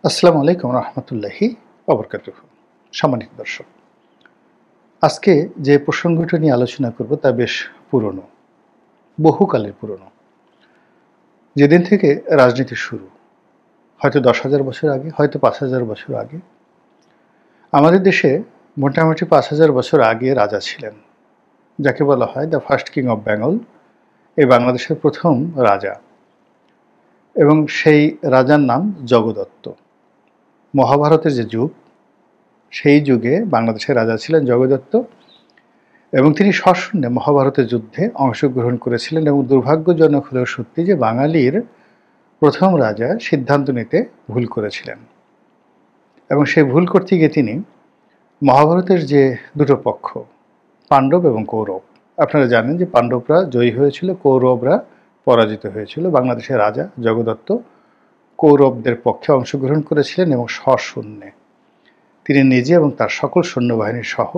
আসসালামু আলাইকুম রহমতুল্লাহি ওবরকাতুহ। সম্মানিত দর্শক, আজকে যে প্রসঙ্গটা নিয়ে আলোচনা করব তা বেশ পুরনো, বহুকালের পুরনো। যেদিন থেকে রাজনীতি শুরু, হয়তো 10,000 বছর আগে, হয়তো 5,000 বছর আগে। আমাদের দেশে মোটামুটি 5,000 বছর আগে রাজা ছিলেন, যাকে বলা হয় the first king of Bengal, এই বাংলাদেশের প্রথম রাজা। এবং সেই রাজার নাম জগদত্ত। মহাভারতের যে যুগ, সেই যুগে বাংলাদেশের রাজা ছিলেন জগদত্ত, এবং তিনি সশূন্যে মহাভারতের যুদ্ধে অংশগ্রহণ করেছিলেন। এবং দুর্ভাগ্যজনক হলেও সত্যি যে বাঙালির প্রথম রাজা সিদ্ধান্ত নিতে ভুল করেছিলেন, এবং সেই ভুল করতে গিয়ে তিনি মহাভারতের যে দুটো পক্ষ, পাণ্ডব এবং কৌরব, আপনারা জানেন যে পাণ্ডবরা জয়ী হয়েছিল, কৌরবরা পরাজিত হয়েছিল। বাংলাদেশের রাজা জগদত্ত কৌরবদের পক্ষে অংশগ্রহণ করেছিলেন এবং সশূন্যে তিনি নিজে এবং তার সকল সৈন্যবাহিনী সহ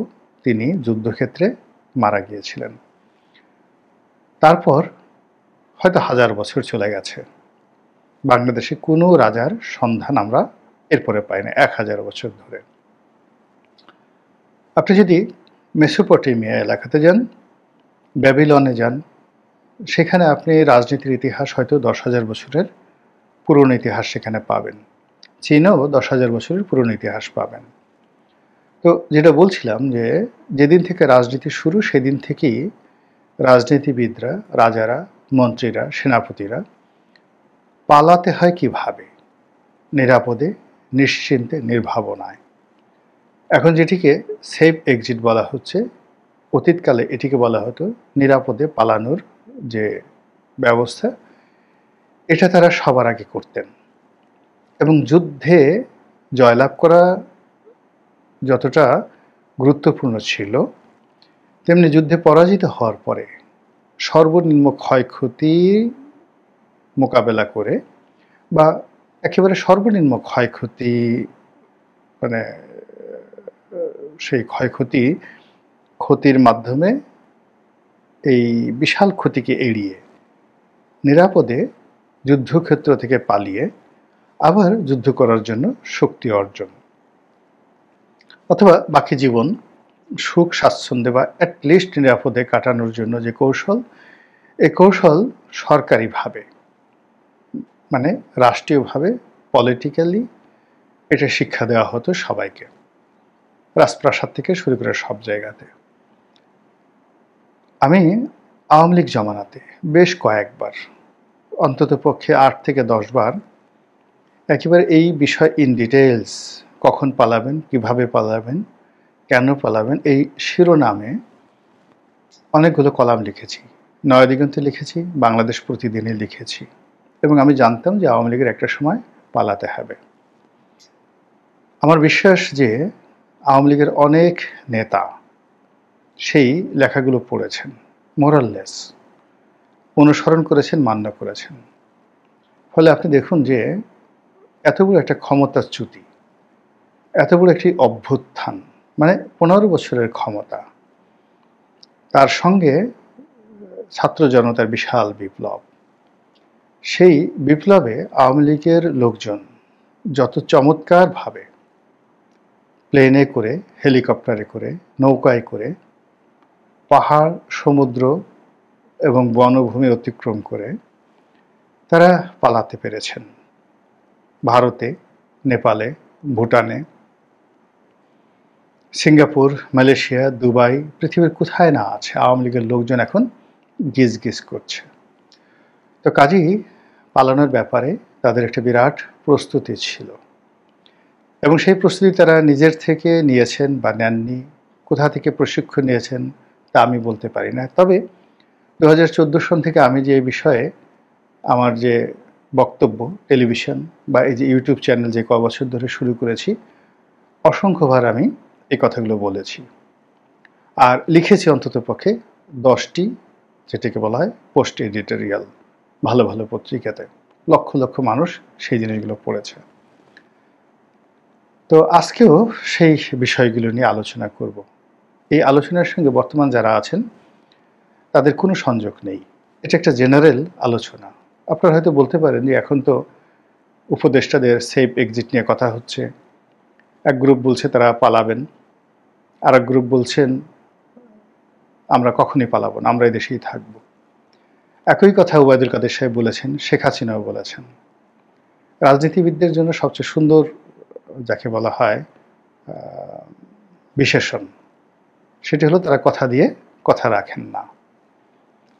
তিনি যুদ্ধক্ষেত্রে মারা গিয়েছিলেন। তারপর হয়তো 1000 বছর চলে গেছে, বাংলাদেশে কোনো রাজার সন্ধান আমরা এরপরে পাই না 1000 বছর ধরে। আপনি যদি মেসোপটেমিয়া এলাকাতে যান, ব্যাবিলনে যান, সেখানে আপনি রাজনীতির ইতিহাস হয়তো 10,000 বছরের পুরনো ইতিহাস সেখানে পাবেন। চীনেও 10,000 বছরের পুরনো ইতিহাস পাবেন। তো যেটা বলছিলাম যে যেদিন থেকে রাজনীতি শুরু, সেদিন থেকেই রাজনীতিবিদরা, রাজারা, মন্ত্রীরা, সেনাপতিরা পালাতে হয় কিভাবে, নিরাপদে, নিশ্চিন্তে, নির্ভাবনায়। এখন যেটিকে সেফ এক্সিট বলা হচ্ছে, অতীতকালে এটিকে বলা হতো নিরাপদে পালানোর যে ব্যবস্থা, এটা তারা সবার আগে করতেন। এবং যুদ্ধে জয়লাভ করা যতটা গুরুত্বপূর্ণ ছিল, তেমনি যুদ্ধে পরাজিত হওয়ার পরে সর্বনিম্ন ক্ষয়ক্ষতি মোকাবেলা করে, বা একেবারে সর্বনিম্ন ক্ষয়ক্ষতি, মানে সেই ক্ষতির মাধ্যমে এই বিশাল ক্ষতিকে এড়িয়ে নিরাপদে যুদ্ধক্ষেত্র থেকে পালিয়ে আবার যুদ্ধ করার জন্য শক্তি অর্জন, অথবা বাকি জীবন সুখ স্বাচ্ছন্দ্যে বা অ্যাটলিস্ট নিরাপদে কাটানোর জন্য যে কৌশল, এই কৌশল সরকারিভাবে, মানে রাষ্ট্রীয়ভাবে, পলিটিক্যালি এটা শিক্ষা দেওয়া হতো সবাইকে, রাজপ্রাসাদ থেকে শুরু করে সব জায়গাতে। আমি আওয়ামী লীগ জমানাতে বেশ কয়েকবার, অন্তত পক্ষে 8 থেকে 10 বার একেবারে এই বিষয় ইন ডিটেলস, কখন পালাবেন, কিভাবে পালাবেন, কেন পালাবেন, এই শিরোনামে অনেকগুলো কলাম লিখেছি। নয়াদিগন্তে লিখেছি, বাংলাদেশ প্রতিদিনে লিখেছি। এবং আমি জানতাম যে আওয়ামী লীগের একটা সময় পালাতে হবে। আমার বিশ্বাস যে আওয়ামী লীগের অনেক নেতা সেই লেখাগুলো পড়েছেন, মোরাললেস অনুসরণ করেছেন, মান্য করেছেন। ফলে আপনি দেখুন যে এত বড় একটা ক্ষমতাচ্যুতি, এত বড় একটি অভ্যুত্থান, মানে 15 বছরের ক্ষমতা, তার সঙ্গে ছাত্র জনতার বিশাল বিপ্লব, সেই বিপ্লবে আওয়ামী লীগের লোকজন যত চমৎকারভাবে প্লেনে করে, হেলিকপ্টারে করে, নৌকায় করে, পাহাড়, সমুদ্র এবং বনভূমি অতিক্রম করে তারা পালাতে পেরেছেন। ভারতে, নেপালে, ভুটানে, সিঙ্গাপুর, মালয়েশিয়া, দুবাই, পৃথিবীর কোথায় না আছে আওয়ামী লীগের লোকজন এখন গিজ গিজ করছে। তো কাজেই পালানোর ব্যাপারে তাদের একটা বিরাট প্রস্তুতি ছিল, এবং সেই প্রস্তুতি তারা নিজের থেকে নিয়েছেন বা নেননি, কোথা থেকে প্রশিক্ষণ নিয়েছেন তা আমি বলতে পারি না। তবে 2014 সন থেকে আমি যে এই বিষয়ে আমার যে বক্তব্য, টেলিভিশন বা এই যে ইউটিউব চ্যানেল যে কয় বছর ধরে শুরু করেছি, অসংখ্যবার আমি এই কথাগুলো বলেছি, আর লিখেছি অন্তত পক্ষে 10টি, যেটাকে বলা হয় পোস্ট এডিটোরিয়াল, ভালো ভালো পত্রিকাতে। লক্ষ লক্ষ মানুষ সেই জিনিসগুলো পড়েছে। তো আজকেও সেই বিষয়গুলো নিয়ে আলোচনা করব। এই আলোচনার সঙ্গে বর্তমান যারা আছেন তাদের কোনো সংযোগ নেই, এটা একটা জেনারেল আলোচনা। আপনারা হয়তো বলতে পারেন যে এখন তো উপদেষ্টাদের সেফ এক্সিট নিয়ে কথা হচ্ছে। এক গ্রুপ বলছে তারা পালাবেন, আর এক গ্রুপ বলছেন আমরা কখনই পালাবো না, আমরা এই দেশেই থাকবো। একই কথা ওবায়দুল কাদের সাহেব বলেছেন, শেখ হাসিনাও বলেছেন। রাজনীতিবিদদের জন্য সবচেয়ে সুন্দর যাকে বলা হয় বিশেষণ, সেটি হলো তারা কথা দিয়ে কথা রাখেন না।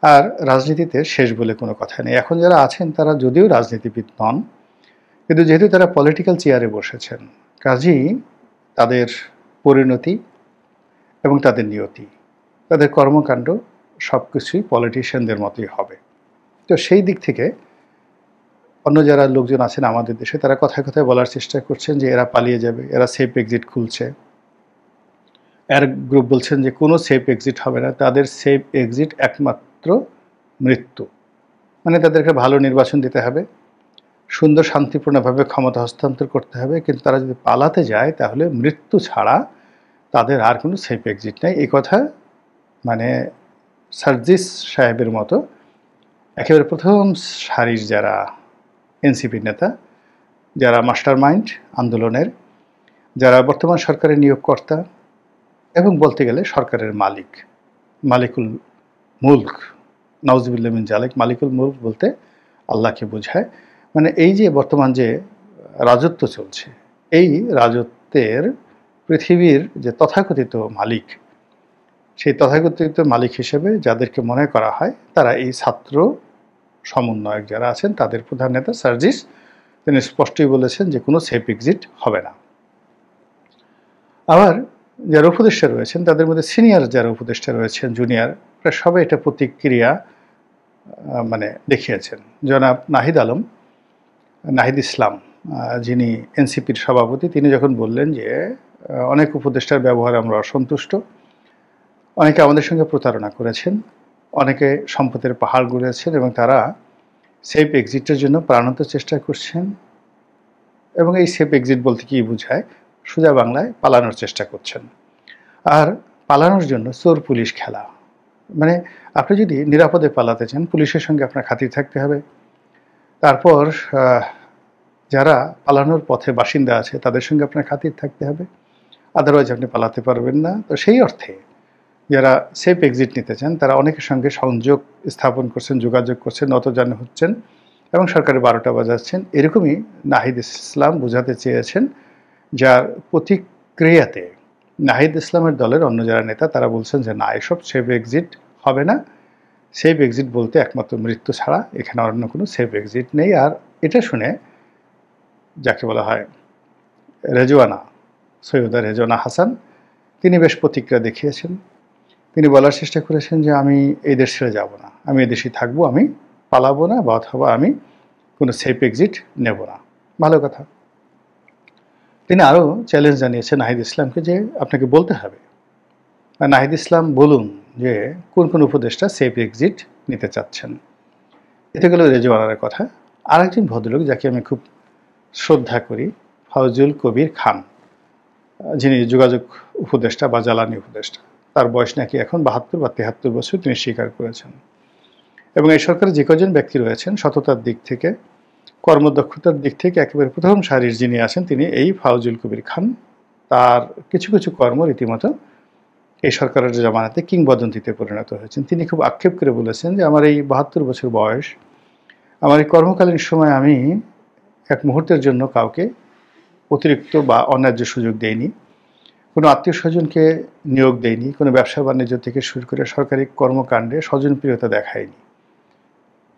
আর রাজনীতিতে শেষ বলে কোনো কথা নেই। এখন যারা আছেন তারা যদিও রাজনীতিবিদ নন, কিন্তু যেহেতু তারা পলিটিক্যাল চেয়ারে বসেছেন, কাজেই তাদের পরিণতি এবং তাদের নিয়তি, তাদের কর্মকাণ্ড সব কিছুই পলিটিশিয়ানদের মতোই হবে। তো সেই দিক থেকে অন্য যারা লোকজন আছেন আমাদের দেশে, তারা কথায় কথায় বলার চেষ্টা করছেন যে এরা পালিয়ে যাবে, এরা সেফ এক্সিট খুলছে। এর গ্রুপ বলছেন যে কোনো সেফ এক্সিট হবে না, তাদের সেফ এক্সিট একমাত্র মৃত্যু। মানে তাদেরকে ভালো নির্বাচন দিতে হবে, সুন্দর শান্তিপূর্ণভাবে ক্ষমতা হস্তান্তর করতে হবে, কিন্তু তারা যদি পালাতে যায় তাহলে মৃত্যু ছাড়া তাদের আর কোনো সেফ এক্সিট নেই। এই কথা মানে সার্জিস সাহেবের মতো একেবারে প্রথম সারির যারা এনসিপি নেতা, যারা মাস্টার মাইন্ড আন্দোলনের, যারা বর্তমান সরকারের নিয়োগকর্তা এবং বলতে গেলে সরকারের মালিক, মালিকুল মুলক, নাউজুবিল্লাহ মিন জালিক, মালিকুল মুলক বলতে আল্লাহকে বোঝায়। মানে এই যে বর্তমান যে রাজত্ব চলছে, এই রাজত্বের পৃথিবীর যে তথাকথিত মালিক, সেই তথাকথিত মালিক হিসেবে যাদেরকে মনে করা হয় তারা এই ছাত্র সমন্বয়ক যারা আছেন, তাদের প্রধান নেতা সার্জিস, তিনি স্পষ্টই বলেছেন যে কোনো সেফ এক্সিট হবে না। আবার যারা উপদেষ্টা রয়েছেন তাদের মধ্যে সিনিয়র যারা উপদেষ্টা রয়েছেন, জুনিয়র, প্রায় সবাই এটা প্রতিক্রিয়া মানে দেখিয়েছেন। জনাব নাহিদ আলম, নাহিদ ইসলাম, যিনি এনসিপির সভাপতি, তিনি যখন বললেন যে অনেক উপদেষ্টার ব্যবহারে আমরা অসন্তুষ্ট, অনেকে আমাদের সঙ্গে প্রতারণা করেছেন, অনেকে সম্পদের পাহাড় গড়েছেন এবং তারা সেফ এক্সিটের জন্য প্রাণান্ত চেষ্টা করছেন। এবং এই সেফ এক্সিট বলতে কি বোঝায়, সোজা বাংলায় পালানোর চেষ্টা করছেন। আর পালানোর জন্য চোর পুলিশ খেলা, মানে আপনি যদি নিরাপদে পালাতে চান পুলিশের সঙ্গে আপনার খাতির থাকতে হবে, তারপর যারা পালানোর পথে বাসিন্দা আছে তাদের সঙ্গে আপনার খাতির থাকতে হবে, আদারওয়াইজ আপনি পালাতে পারবেন না। তো সেই অর্থে যারা সেফ এক্সিট নিতে চান তারা অনেকের সঙ্গে সংযোগ স্থাপন করছেন, যোগাযোগ করছেন, নতজানু হচ্ছেন এবং সরকারের 12টা বাজাচ্ছেন। এরকমই নাহিদ ইসলাম বোঝাতে চেয়েছেন, যার প্রতিক্রিয়াতে নাহিদ ইসলামের দলের অন্য যারা নেতা তারা বলছেন যে না, এসব সেফ এক্সিট হবে না, সেফ এক্সিট বলতে একমাত্র মৃত্যু ছাড়া এখানে অন্য কোনো সেফ এক্সিট নেই। আর এটা শুনে যাকে বলা হয় রেজওয়ানা, সৈয়দা রেজওয়ানা হাসান, তিনি বেশ প্রতিক্রিয়া দেখিয়েছেন। তিনি বলার চেষ্টা করেছেন যে আমি এই দেশ ছেড়ে যাব না, আমি এই দেশেই থাকবো, আমি পালাবো না, বা অথবা আমি কোনো সেফ এক্সিট নেব না। ভালো কথা। তিনি আরও চ্যালেঞ্জ জানিয়েছেন নাহিদ ইসলামকে যে আপনাকে বলতে হবে, আর নাহিদ ইসলাম বলুন যে কোন কোন উপদেষ্টা সেফ এক্সিট নিতে চাচ্ছেন। এতে গেল রেজওয়ানার কথা। আরেকজন ভদ্রলোক যাকে আমি খুব শ্রদ্ধা করি, ফজলুল কবির খান, যিনি যোগাযোগ উপদেষ্টা বা জ্বালানি উপদেষ্টা, তার বয়স নাকি এখন 72 বা 73 বছর, তিনি স্বীকার করেছেন। এবং এই সরকারে যে কজন ব্যক্তি রয়েছেন সততার দিক থেকে, কর্মদক্ষতার দিক থেকে একেবারে প্রথম সারির যিনি আছেন তিনি এই ফজলুল কবির খান। তার কিছু কিছু কর্ম রীতিমতো এই সরকারের জামানাতে কিংবদন্তিতে পরিণত হয়েছেন। তিনি খুব আক্ষেপ করে বলেছেন যে আমার এই 72 বছর বয়স, আমার এই কর্মকালীন সময় আমি এক মুহূর্তের জন্য কাউকে অতিরিক্ত বা অন্যায্য সুযোগ দেইনি, কোনো আত্মীয় স্বজনকে নিয়োগ দেয়নি, কোনো ব্যবসা বাণিজ্য থেকে শুরু করে সরকারি কর্মকাণ্ডে স্বজনপ্রিয়তা দেখায়নি।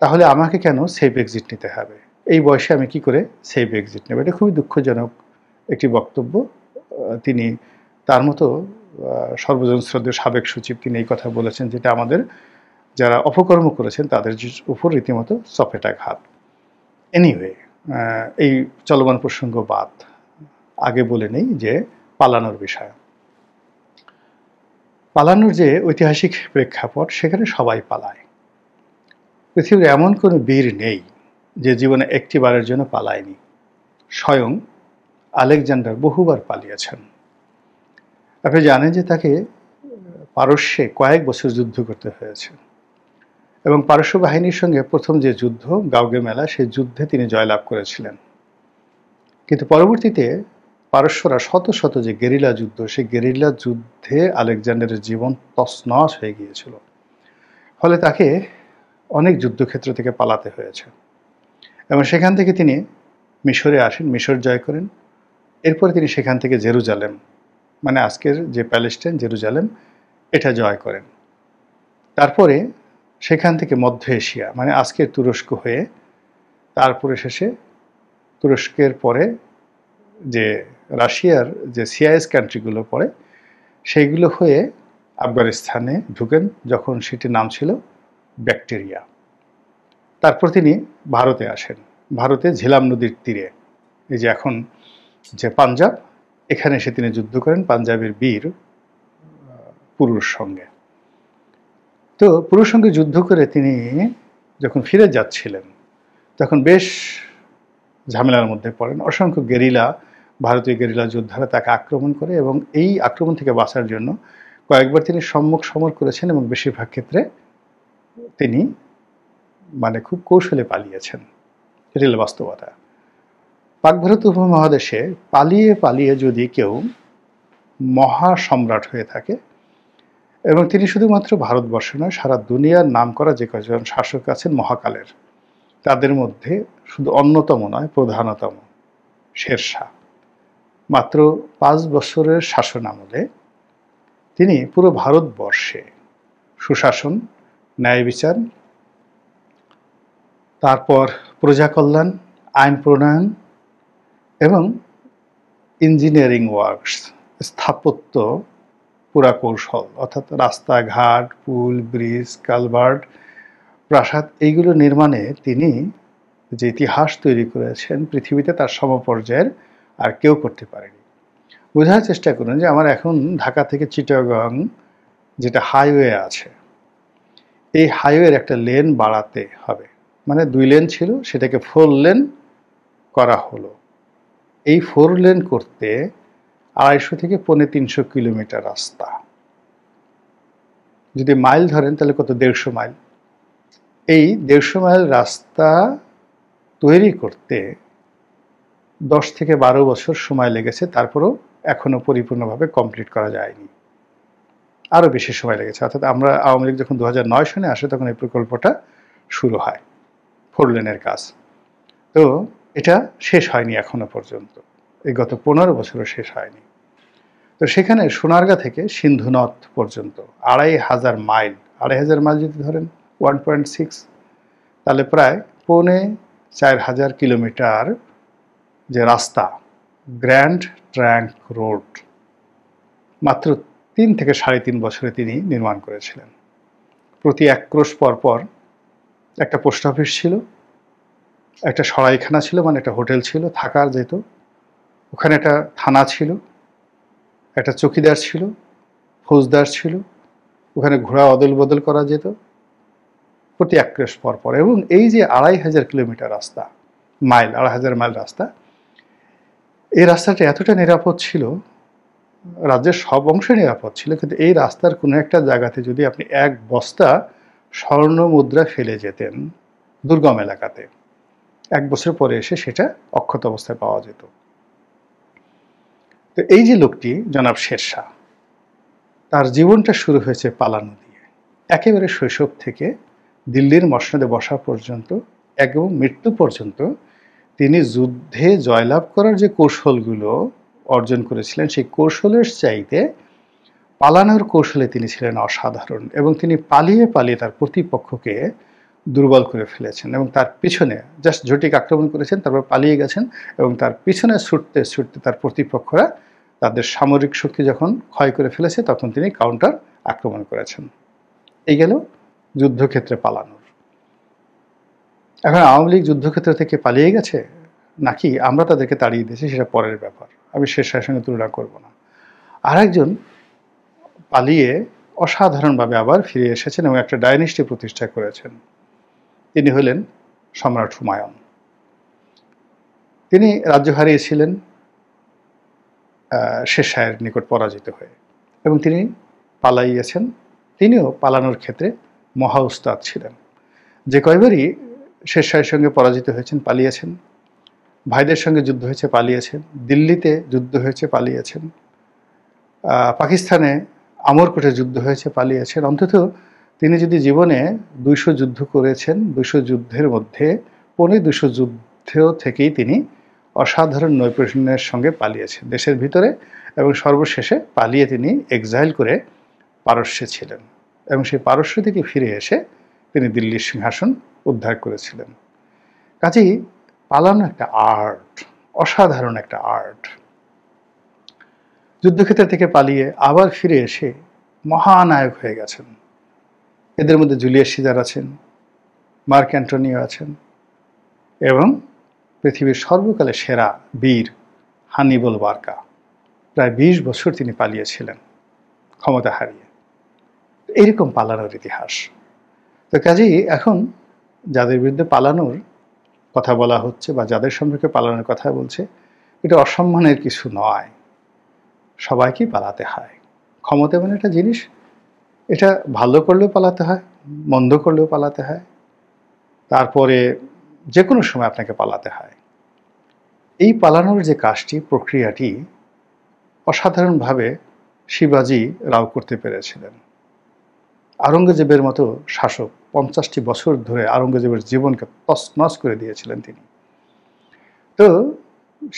তাহলে আমাকে কেন সেফ এক্সিট নিতে হবে? এই বয়সে আমি কি করে সেফ এক্সিট নেব? এটা খুবই দুঃখজনক একটি বক্তব্য। তিনি তার মতো সর্বজন শ্রদ্ধেয় সাবেক সচিব, তিনি এই কথা বলেছেন, যেটা আমাদের যারা অপকর্ম করেছেন তাদের উপর রীতিমতো চপেটাঘাত। এনিওয়ে, এই চলমান প্রসঙ্গ বাদ, আগে বলে নেই যে পালানোর বিষয়। পালানোর যে ঐতিহাসিক প্রেক্ষাপট, সেখানে সবাই পালায়। পৃথিবীর এমন কোনো বীর নেই যে জীবনে একটি বারের জন্য পালায়নি। স্বয়ং আলেকজান্ডার বহুবার পালিয়েছেন। আপনি জানেন যে তাকে পারস্যে কয়েক বছর যুদ্ধ করতে হয়েছে এবং পারস্য বাহিনীর সঙ্গে প্রথম যে যুদ্ধ গাউগে মেলা, সেই যুদ্ধে তিনি জয়লাভ করেছিলেন। কিন্তু পরবর্তীতে পারস্যরা শত শত যে গেরিলা যুদ্ধ, সেই গেরিলা যুদ্ধে আলেকজান্ডারের জীবন তছনছ হয়ে গিয়েছিল। ফলে তাকে অনেক যুদ্ধক্ষেত্র থেকে পালাতে হয়েছে এবং সেখান থেকে তিনি মিশরে আসেন, মিশর জয় করেন। এরপরে তিনি সেখান থেকে জেরুজালেম, মানে আজকের যে প্যালেস্টাইন, জেরুজালেম, এটা জয় করেন। তারপরে সেখান থেকে মধ্য এশিয়া, মানে আজকের তুরস্ক হয়ে, তারপরে শেষে তুরস্কের পরে যে রাশিয়ার যে সিআইএস কান্ট্রিগুলো পড়ে, সেইগুলো হয়ে আফগানিস্তানে ঢুকেন, যখন সেটির নাম ছিল ব্যাকটেরিয়া। তারপর তিনি ভারতে আসেন, ভারতে ঝিলাম নদীর তীরে, এই যে এখন যে পাঞ্জাব, এখানে এসে তিনি যুদ্ধ করেন পাঞ্জাবের বীর পুরুর সঙ্গে। তো পুরুর সঙ্গে যুদ্ধ করে তিনি যখন ফিরে যাচ্ছিলেন, তখন বেশ ঝামেলার মধ্যে পড়েন। অসংখ্য গেরিলা, ভারতীয় গেরিলা যোদ্ধারা তাকে আক্রমণ করে এবং এই আক্রমণ থেকে বাঁচার জন্য কয়েকবার তিনি সম্মুখ সমর করেছেন এবং বেশিরভাগ ক্ষেত্রে তিনি মানে খুব কৌশলে পালিয়েছেন। এটি হল বাস্তবতা। পাক ভারত উপমহাদেশে পালিয়ে পালিয়ে যদি কেউ মহাসম্রাট হয়ে থাকে, এবং তিনি শুধুমাত্র ভারতবর্ষ নয়, সারা দুনিয়ার নাম করা যে কয়েকজন শাসক আছেন মহাকালের, তাদের মধ্যে শুধু অন্যতম নয়, প্রধানতম শেরশাহ। মাত্র 5 বছরের শাসন আমলে তিনি পুরো ভারতবর্ষে সুশাসন, ন্যায় বিচার, তারপর প্রজা কল্যাণ, আইন প্রণয়ন এবং ইঞ্জিনিয়ারিং ওয়ার্কস, স্থাপত্য পুরা কৌশল, অর্থাৎ রাস্তাঘাট, পুল, ব্রিজ, কালভার্ট, প্রাসাদ, এইগুলো নির্মাণে তিনি যে ইতিহাস তৈরি করেছেন, পৃথিবীতে তার সমপর্যায়ের আর কেউ করতে পারেনি। বোঝার চেষ্টা করুন যে আমার এখন ঢাকা থেকে চিটাগং যেটা হাইওয়ে আছে, এই হাইওয়ের একটা লেন বাড়াতে হবে, মানে 2 লেন ছিল, সেটাকে 4 লেন করা হলো। এই 4 লেন করতে 250 থেকে 350 কিলোমিটার রাস্তা। যদি মাইল ধরেন তাহলে কত? 150 মাইল। এই 150 মাইল রাস্তা তৈরি করতে 10 থেকে 12 বছর সময় লেগেছে, তারপরও এখনো পরিপূর্ণভাবে কমপ্লিট করা যায়নি, আরও বেশি সময় লেগেছে। অর্থাৎ আমরা আওয়ামী লীগ যখন 2009 সনে আসে, তখন এই প্রকল্পটা শুরু হয়, 4 লেনের কাজ। তো এটা শেষ হয়নি এখনো পর্যন্ত, এই গত 15 বছরও শেষ হয়নি। তো সেখানে সোনারগাঁ থেকে সিন্ধুনদ পর্যন্ত 2500 মাইল, 2500 মাইল যদি ধরেন 1.6, তাহলে প্রায় 4500 কিলোমিটার যে রাস্তা, গ্র্যান্ড ট্রাঙ্ক রোড, মাত্র 3 থেকে 3.5 বছরে তিনি নির্মাণ করেছিলেন। প্রতি 1 ক্রোশ পরপর একটা পোস্ট অফিস ছিল, একটা সরাইখানা ছিল, মানে একটা হোটেল ছিল, থাকার যেত, ওখানে একটা থানা ছিল, একটা চৌকিদার ছিল, ফৌজদার ছিল, ওখানে ঘোড়া অদল বদল করা যেত প্রতি 1 ক্রোশ পরপর। এবং এই যে 2500 কিলোমিটার রাস্তা, মাইল, 2500 মাইল রাস্তা, এই রাস্তাটা এতটা নিরাপদ ছিল, রাজ্যের সব অংশে নিরাপদ ছিল, কিন্তু এই রাস্তার কোনো একটা জায়গাতে যদি আপনি 1 বস্তা স্বর্ণ মুদ্রা ফেলে যেতেন দুর্গম এলাকাতে, 1 বছর পরে এসে সেটা অক্ষত অবস্থায় পাওয়া যেত। তো এই যে লোকটি জনাব শেরশাহ, তার জীবনটা শুরু হয়েছে পালানো দিয়ে। একেবারে শৈশব থেকে দিল্লির মসনদে বসা পর্যন্ত এবং মৃত্যু পর্যন্ত তিনি যুদ্ধে জয়লাভ করার যে কৌশলগুলো অর্জন করেছিলেন, সেই কৌশলের চাইতে পালানোর কৌশলে তিনি ছিলেন অসাধারণ। এবং তিনি পালিয়ে পালিয়ে তার প্রতিপক্ষকে দুর্বল করে ফেলেছেন এবং তার পিছনে জাস্ট ঝটিক আক্রমণ করেছেন, তারপর পালিয়ে গেছেন এবং তার পিছনে ছুটতে ছুটতে তার প্রতিপক্ষরা তাদের সামরিক শক্তি যখন ক্ষয় করে ফেলেছে, তখন তিনি কাউন্টার আক্রমণ করেছেন। এই গেল যুদ্ধক্ষেত্রে পালানোর। এখন আওয়ামী লীগ যুদ্ধক্ষেত্র থেকে পালিয়ে গেছে নাকি আমরা তাদেরকে তাড়িয়ে দিয়েছি, সেটা পরের ব্যাপার, আমি শেরশাহের সঙ্গে তুলনা করব না। আর একজন পালিয়ে অসাধারণভাবে আবার ফিরে এসেছেন এবং একটা ডাইনেস্টি প্রতিষ্ঠা করেছেন, তিনি হলেন সম্রাট হুমায়ুন। তিনি রাজ্য হারিয়েছিলেন শেরশাহের নিকট পরাজিত হয়ে, এবং তিনি পালাইয়েছেন। তিনিও পালানোর ক্ষেত্রে মহা উস্তাদ ছিলেন। যে কয়বারই শেরশাহের সঙ্গে পরাজিত হয়েছেন, পালিয়েছেন, ভাইদের সঙ্গে যুদ্ধ হয়েছে, পালিয়েছেন। দিল্লিতে যুদ্ধ হয়েছে, পালিয়েছেন। পাকিস্তানে আমরকোটে যুদ্ধ হয়েছে, পালিয়েছেন। অন্তত তিনি যদি জীবনে ২০০ যুদ্ধ করেছেন, ২০০ যুদ্ধের মধ্যে ২৫০ যুদ্ধ থেকেই তিনি অসাধারণ নৈপুণ্যের সঙ্গে পালিয়েছেন দেশের ভিতরে, এবং সর্বশেষে পালিয়ে তিনি এক্সাইল করে পারস্যে ছিলেন, এবং সেই পারস্য থেকে ফিরে এসে তিনি দিল্লির সিংহাসন উদ্ধার করেছিলেন। কাজেই পালানো একটা আর্ট, অসাধারণ একটা আর্ট। যুদ্ধক্ষেত্র থেকে পালিয়ে আবার ফিরে এসে মহানায়ক হয়ে গেছেন। এদের মধ্যে জুলিয়াস সিজার আছেন, মার্ক অ্যান্টনিও আছেন, এবং পৃথিবীর সর্বকালের সেরা বীর হান্নিবাল বার্কা। প্রায় ২০ বছর তিনি পালিয়েছিলেন ক্ষমতা হারিয়ে। এইরকম পালানোর ইতিহাস। তো কাজেই এখন যাদের বিরুদ্ধে পালানোর কথা বলা হচ্ছে বা যাদের সম্পর্কে পালানোর কথা বলছে, এটা অসম্মানের কিছু নয়। সবাইকেই পালাতে হয়। ক্ষমতা এমন একটা জিনিস, এটা ভালো করলেও পালাতে হয়, মন্দ করলেও পালাতে হয়, তারপরে যে কোনো সময় আপনাকে পালাতে হয়। এই পালানোর যে কাজটি, প্রক্রিয়াটি অসাধারণভাবে শিবাজী রাও করতে পেরেছিলেন। আওরঙ্গজেবের মতো শাসক ৫০টি বছর ধরে আওরঙ্গজেবের জীবনকে তছনছ করে দিয়েছিলেন তিনি। তো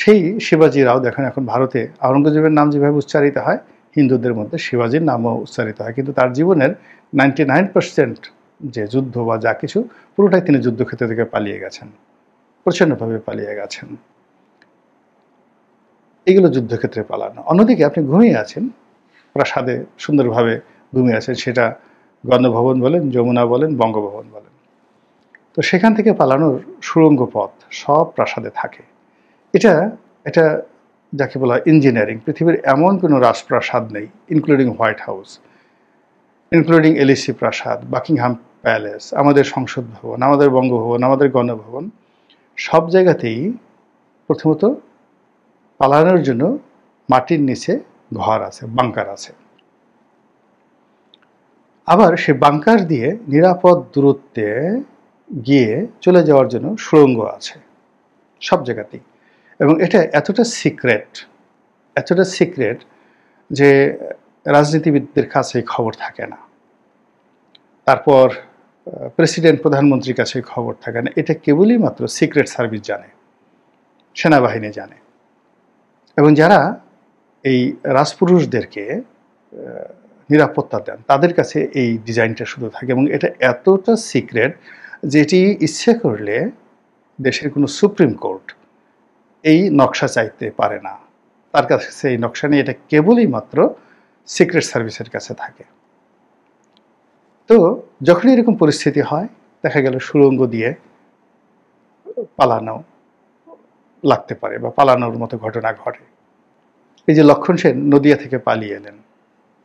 সেই শিবাজী রাও দেখেন এখন ভারতে আওরঙ্গজেবের নাম যেভাবে উচ্চারিত হয়, হিন্দুদের মধ্যে শিবাজীর নামও উচ্চারিত হয়, কিন্তু তার জীবনের 99% যে যুদ্ধ বা যা কিছু, পুরোটাই তিনি যুদ্ধক্ষেত্র থেকে পালিয়ে গেছেন, প্রচণ্ডভাবে পালিয়ে গেছেন। এগুলো যুদ্ধক্ষেত্রে পালানো। অন্যদিকে আপনি ঘুমিয়ে আছেন, প্রাসাদে সুন্দরভাবে ঘুমিয়ে আছেন, সেটা গণভবন বলেন, যমুনা বলেন, বঙ্গভবন বলেন। তো সেখান থেকে পালানোর সুড়ঙ্গ পথ সব প্রাসাদে থাকে। এটা এটা যাকে বলা হয় ইঞ্জিনিয়ারিং। পৃথিবীর এমন কোনো রাজপ্রাসাদ নেই, ইনক্লুডিং হোয়াইট হাউস, ইনক্লুডিং এলিসি প্রাসাদ, বাকিংহাম প্যালেস, আমাদের সংসদ ভবন, আমাদের বঙ্গভবন, আমাদের গণভবন, সব জায়গাতেই প্রথমত পালানোর জন্য মাটির নিচে ঘর আছে, বাংকার আছে। আবার সে বাংকার দিয়ে নিরাপদ দূরত্বে গিয়ে চলে যাওয়ার জন্য সুড়ঙ্গ আছে সব জায়গাতেই। এবং এটা এতটা সিক্রেট যে রাজনীতিবিদদের কাছে খবর থাকে না, তারপর প্রেসিডেন্ট প্রধানমন্ত্রীর কাছে খবর থাকে না। এটা কেবলই মাত্র সিক্রেট সার্ভিস জানে, সেনাবাহিনী জানে, এবং যারা এই রাজপুরুষদেরকে নিরাপত্তা দেন তাদের কাছে এই ডিজাইনটা শুধু থাকে। এবং এটা এতটা সিক্রেট যেটি ইচ্ছে করলে দেশের কোনো সুপ্রিম কোর্ট এই নকশা চাইতে পারে না, তার কাছে এই নকশা নেই। এটা কেবলই মাত্র সিক্রেট সার্ভিসের কাছে থাকে। তো যখন এরকম পরিস্থিতি হয়, দেখা গেল সুড়ঙ্গ দিয়ে পালানো লাগতে পারে বা পালানোর মতো ঘটনা ঘটে। এই যে লক্ষণ সেন নদিয়া থেকে পালিয়ে এলেন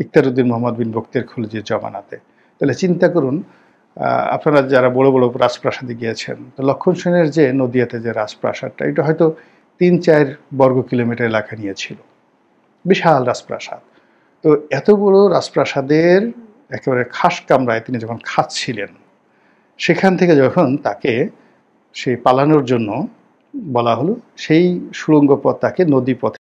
ইখতিয়ারউদ্দিন মোহাম্মদ বিন বখতিয়ার খলজির জমানাতে, তাহলে চিন্তা করুন, আপনারা যারা বড় বড় রাজপ্রাসাদে গিয়েছেন, তো লক্ষণ সেনের যে নদিয়াতে যে রাজপ্রাসাদটা, এটা হয়তো ৩-৪ বর্গ কিলোমিটার এলাকা নিয়েছিল, বিশাল রাজপ্রাসাদ। তো এত বড় রাজপ্রাসাদের একেবারে খাস কামরায় তিনি যখন খাচ্ছিলেন, সেখান থেকে যখন তাকে সেই পালানোর জন্য বলা হলো, সেই সুড়ঙ্গ পথ তাকে নদী পথে